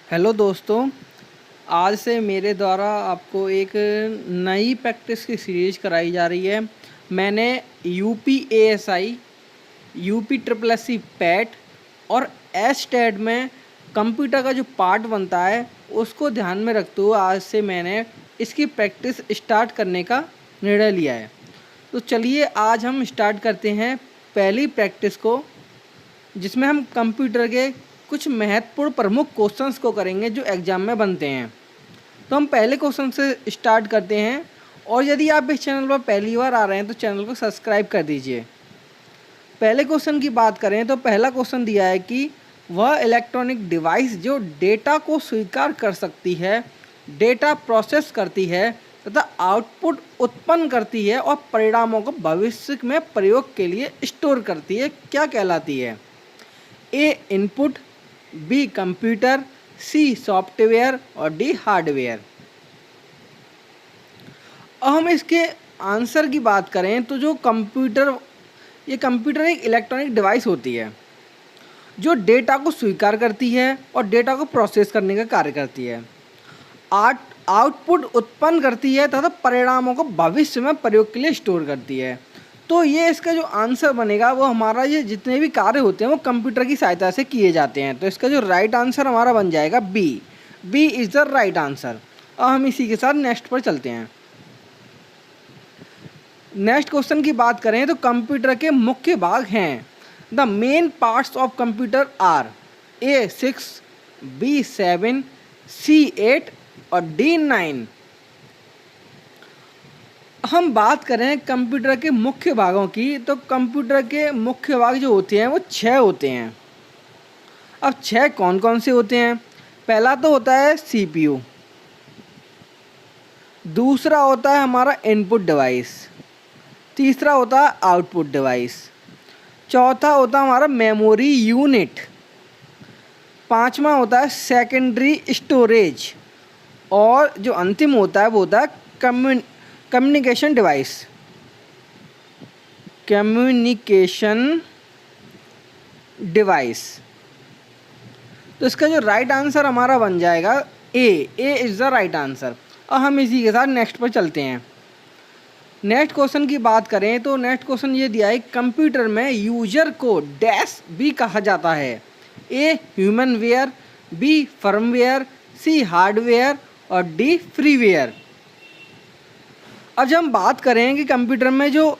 Hello दोस्तों, आज से मेरे द्वारा आपको एक नई प्रैक्टिस की सीरीज कराई जा रही है। मैंने UP ASI, UP triple SC PAT और एसटेट में कंप्यूटर का जो पार्ट बनता है उसको ध्यान में रखते हुए आज से मैंने इसकी प्रैक्टिस स्टार्ट करने का निर्णय लिया है। तो चलिए आज हम स्टार्ट करते हैं पहली प्रैक्टिस को, जिसमें हम कंप्यूटर के कुछ महत्वपूर्ण प्रमुख क्वेश्चंस को करेंगे जो एग्ज़ाम में बनते हैं। तो हम पहले क्वेश्चन से स्टार्ट करते हैं, और यदि आप इस चैनल पर पहली बार आ रहे हैं तो चैनल को सब्सक्राइब कर दीजिए। पहले क्वेश्चन की बात करें तो पहला क्वेश्चन दिया है कि वह इलेक्ट्रॉनिक डिवाइस जो डेटा को स्वीकार कर सकती है, डेटा प्रोसेस करती है तथा आउटपुट उत्पन्न करती है और परिणामों को भविष्य में प्रयोग के लिए स्टोर करती है, क्या कहलाती है? ए इनपुट, बी कंप्यूटर, सी सॉफ्टवेयर और डी हार्डवेयर। अब हम इसके आंसर की बात करें तो जो कंप्यूटर एक इलेक्ट्रॉनिक डिवाइस होती है जो डेटा को स्वीकार करती है और डेटा को प्रोसेस करने का कार्य करती है, आउटपुट उत्पन्न करती है तथा परिणामों को भविष्य में प्रयोग के लिए स्टोर करती है। तो ये इसका जो आंसर बनेगा वो हमारा, ये जितने भी कार्य होते हैं वो कंप्यूटर की सहायता से किए जाते हैं। तो इसका जो राइट आंसर हमारा बन जाएगा B. B is the right answer. अब हम इसी के साथ नेक्स्ट पर चलते हैं। नेक्स्ट क्वेश्चन की बात करें तो कंप्यूटर के मुख्य भाग हैं। The main parts of computer are A6, B7, C8 और D9। हम बात करें कंप्यूटर के मुख्य भागों की तो कंप्यूटर के मुख्य भाग जो होते हैं वो 6 होते हैं। अब 6 कौन कौन से होते हैं? पहला तो होता है CPU, दूसरा होता है हमारा इनपुट डिवाइस, तीसरा होता है आउटपुट डिवाइस, चौथा होता है हमारा मेमोरी यूनिट, पांचवा होता है सेकेंडरी स्टोरेज, और जो अंतिम होता है वो होता है कम्युनिकेशन डिवाइस। तो इसका जो राइट आंसर हमारा बन जाएगा A is the right answer. अब हम इसी के साथ नेक्स्ट पर चलते हैं। नेक्स्ट क्वेश्चन की बात करें तो नेक्स्ट क्वेश्चन ये दिया है, कंप्यूटर में यूजर को डैश भी कहा जाता है। ए ह्यूमनवेयर, बी फर्मवेयर, सी हार्डवेयर और डी फ्रीवेयर। अब जब हम बात करें कि कंप्यूटर में जो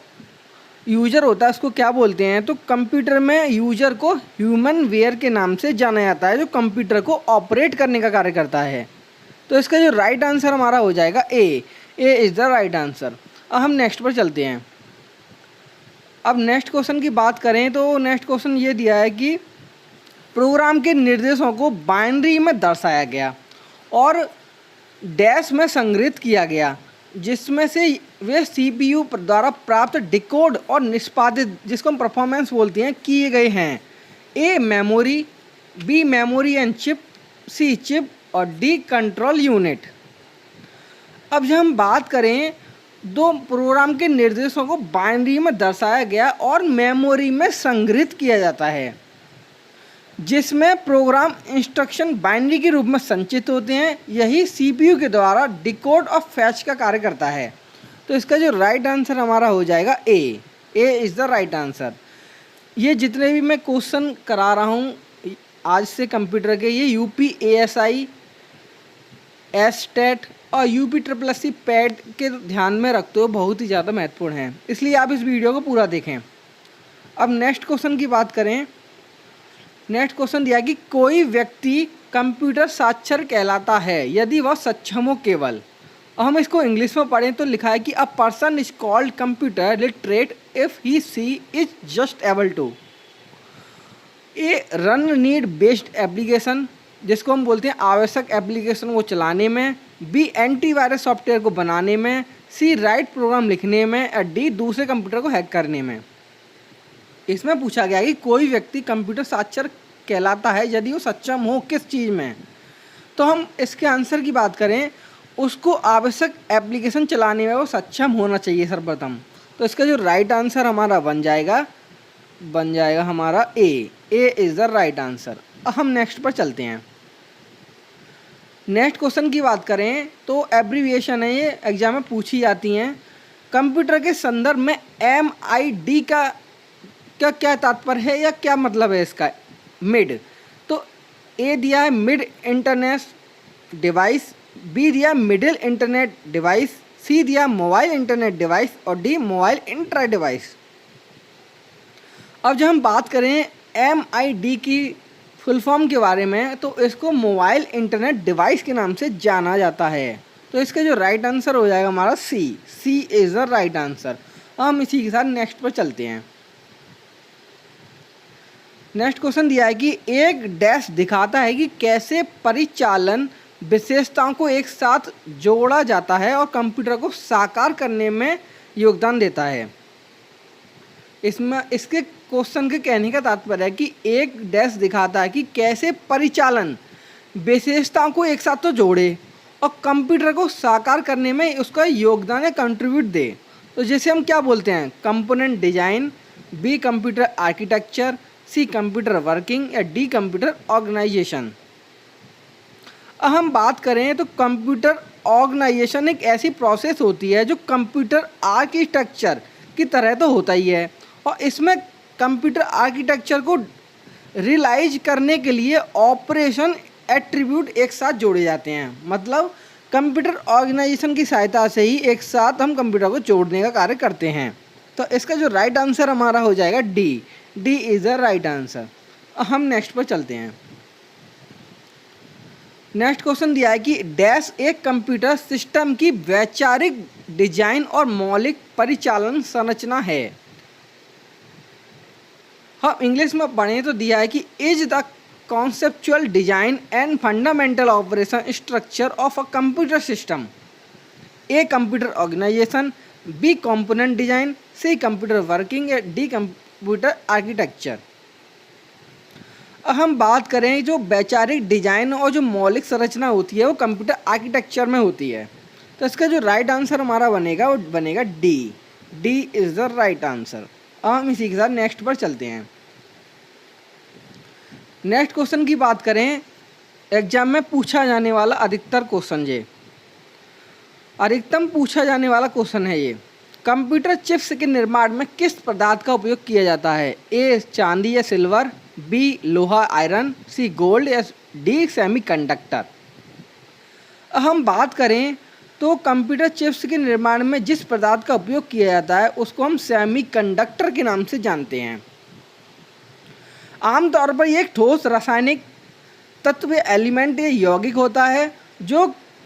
यूज़र होता है उसको क्या बोलते हैं, तो कंप्यूटर में यूज़र को ह्यूमनवेयर के नाम से जाना जाता है, जो कंप्यूटर को ऑपरेट करने का कार्य करता है। तो इसका जो राइट आंसर हमारा हो जाएगा A is the right answer. अब हम नेक्स्ट पर चलते हैं। अब नेक्स्ट क्वेश्चन की बात करें तो नेक्स्ट क्वेश्चन ये दिया है कि प्रोग्राम के निर्देशों को बाइनरी में दर्शाया गया और डैश में संग्रहित किया गया, जिसमें से वे CPU द्वारा प्राप्त डिकोड और निष्पादित, जिसको हम परफॉर्मेंस बोलते हैं, किए गए हैं। A memory, B memory and chip, C chip और डी कंट्रोल यूनिट। अब जब हम बात करें दो प्रोग्राम के निर्देशों को बाइनरी में दर्शाया गया और मेमोरी में संग्रहित किया जाता है, जिसमें प्रोग्राम इंस्ट्रक्शन बाइनरी के रूप में संचित होते हैं, यही CPU के द्वारा डिकोड और फैच का कार्य करता है। तो इसका जो राइट आंसर हमारा हो जाएगा A is the right answer. ये जितने भी मैं क्वेश्चन करा रहा हूँ आज से कंप्यूटर के, ये यूपी ASI, एसटेट और यूपी ट्रिपल एससी पैट के ध्यान में रखते हुए बहुत ही ज़्यादा महत्वपूर्ण है, इसलिए आप इस वीडियो को पूरा देखें। अब नेक्स्ट क्वेश्चन की बात करें। नेक्स्ट क्वेश्चन दिया कि कोई व्यक्ति कंप्यूटर साक्षर कहलाता है यदि वह सक्षम हो केवल। और हम इसको इंग्लिश में पढ़ें तो लिखा है कि a person is called computer literate if he she is just able to a run need based application, जिसको हम बोलते हैं आवश्यक एप्लीकेशन को चलाने में, बी एंटीवायरस सॉफ्टवेयर को बनाने में, सी राइट प्रोग्राम लिखने में और डी दूसरे कंप्यूटर को हैक करने में। इसमें पूछा गया कि कोई व्यक्ति कंप्यूटर साक्षर कहलाता है यदि वो सक्षम हो किस चीज़ में। तो हम इसके आंसर की बात करें, उसको आवश्यक एप्लीकेशन चलाने में वो सक्षम होना चाहिए सर्वप्रथम। तो इसका जो राइट आंसर हमारा बन जाएगा हमारा A is the right answer. अब हम नेक्स्ट पर चलते हैं। नेक्स्ट क्वेश्चन की बात करें तो एब्रीविएशन है, ये एग्जाम में पूछी जाती हैं। कंप्यूटर के संदर्भ में MID का क्या तात्पर्य है या क्या मतलब है इसका? मिड। तो ए दिया है मिड इंटरनेट डिवाइस, बी दिया मिडिल इंटरनेट डिवाइस, सी दिया मोबाइल इंटरनेट डिवाइस और डी मोबाइल इंट्रा डिवाइस। अब जब हम बात करें MID की फुल फॉर्म के बारे में तो इसको मोबाइल इंटरनेट डिवाइस के नाम से जाना जाता है। तो इसका जो राइट आंसर हो जाएगा हमारा सी इज़ द राइट आंसर। हम इसी के साथ नेक्स्ट पर चलते हैं। नेक्स्ट क्वेश्चन दिया है कि एक डैश दिखाता है कि कैसे परिचालन विशेषताओं को एक साथ जोड़ा जाता है और कंप्यूटर को साकार करने में योगदान देता है। इसमें इसके क्वेश्चन के कहने का तात्पर्य है कि एक डैश दिखाता है कि कैसे परिचालन विशेषताओं को एक साथ तो जोड़े और कंप्यूटर को साकार करने में उसका योगदान या कंट्रीब्यूट दे। तो जैसे हम क्या बोलते हैं, component design, B computer architecture, C computer working या डी कंप्यूटर ऑर्गेनाइजेशन। अब हम बात करें तो कंप्यूटर ऑर्गेनाइजेशन एक ऐसी प्रोसेस होती है जो कंप्यूटर आर्किटेक्चर की तरह तो होता ही है और इसमें कंप्यूटर आर्किटेक्चर को रियलाइज करने के लिए ऑपरेशन एट्रीब्यूट एक साथ जोड़े जाते हैं। मतलब कंप्यूटर ऑर्गेनाइजेशन की सहायता से ही एक साथ हम कंप्यूटर को जोड़ने का कार्य करते हैं। तो इसका जो राइट आंसर हमारा हो जाएगा D is the right answer. हम नेक्स्ट पर चलते हैं। नेक्स्ट क्वेश्चन दिया है कि डैश एक कंप्यूटर सिस्टम की वैचारिक डिजाइन और मौलिक परिचालन संरचना है। हम इंग्लिश में पढ़ें तो दिया है कि is the conceptual design and fundamental operation structure of a computer system, A computer organization, B component design, C computer working या डी कंप्यूटर आर्किटेक्चर। हम बात करें जो वैचारिक डिजाइन और जो मौलिक संरचना होती है वो कंप्यूटर आर्किटेक्चर में होती है। तो इसका जो राइट आंसर हमारा बनेगा वो बनेगा D is the right answer. अब हम इसी के साथ नेक्स्ट पर चलते हैं। नेक्स्ट क्वेश्चन की बात करें, एग्जाम में पूछा जाने वाला अधिकतर क्वेश्चन ये अधिकतम पूछा जाने वाला क्वेश्चन है ये। कंप्यूटर चिप्स के निर्माण में किस पदार्थ का उपयोग किया जाता है? ए चांदी या सिल्वर, बी लोहा आयरन, सी गोल्ड या डी सेमीकंडक्टर। हम बात करें तो कंप्यूटर चिप्स के निर्माण में जिस पदार्थ का उपयोग किया जाता है उसको हम सेमीकंडक्टर के नाम से जानते हैं। आमतौर पर ये एक ठोस रासायनिक तत्व एलिमेंट या यौगिक होता है जो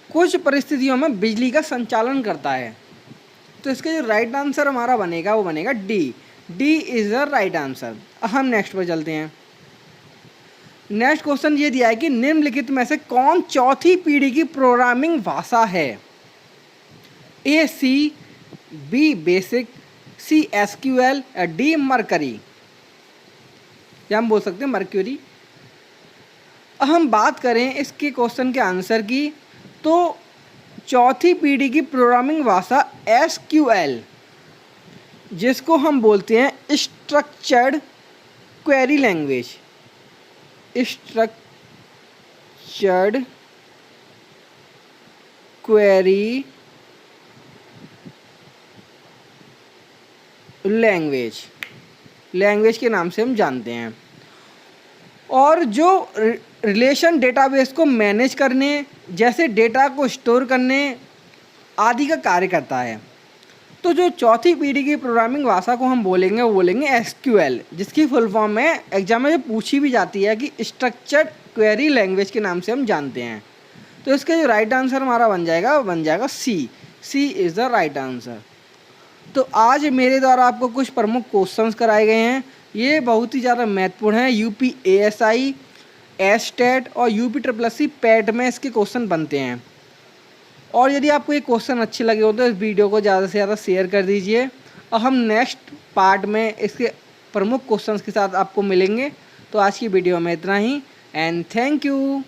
कुछ परिस्थितियों में बिजली का संचालन करता है। तो इसका जो राइट आंसर हमारा बनेगा वो बनेगा D is the right answer. हम नेक्स्ट पर चलते हैं। नेक्स्ट क्वेश्चन ये दिया है कि निम्नलिखित में से कौन चौथी पीढ़ी की प्रोग्रामिंग भाषा है? ए सी, बी बेसिक, सी SQL या डी मरकरी, या हम बोल सकते हैं मर्क्यूरी। हम बात करें इसके क्वेश्चन के आंसर की तो चौथी पीढ़ी की प्रोग्रामिंग भाषा SQL, जिसको हम बोलते हैं structured query language, structured query language के नाम से हम जानते हैं। और जो रिलेशन डेटाबेस को मैनेज करने, जैसे डेटा को स्टोर करने आदि का कार्य करता है। तो जो चौथी पीढ़ी की प्रोग्रामिंग भाषा को हम बोलेंगे वो बोलेंगे SQL, जिसकी फुल फॉर्म में एग्जाम में जो पूछी भी जाती है कि स्ट्रक्चर्ड क्वेरी लैंग्वेज के नाम से हम जानते हैं। तो इसका जो राइट आंसर हमारा बन जाएगा सी इज़ द राइट आंसर। तो आज मेरे द्वारा आपको कुछ प्रमुख क्वेश्चंस कराए गए हैं। ये बहुत ही ज़्यादा महत्वपूर्ण है। UP ASI, STAT और UP PET में इसके क्वेश्चन बनते हैं। और यदि आपको ये क्वेश्चन अच्छे लगे हो तो इस वीडियो को ज़्यादा से ज़्यादा शेयर कर दीजिए और हम नेक्स्ट पार्ट में इसके प्रमुख क्वेश्चंस के साथ आपको मिलेंगे। तो आज की वीडियो में इतना ही एंड थैंक यू।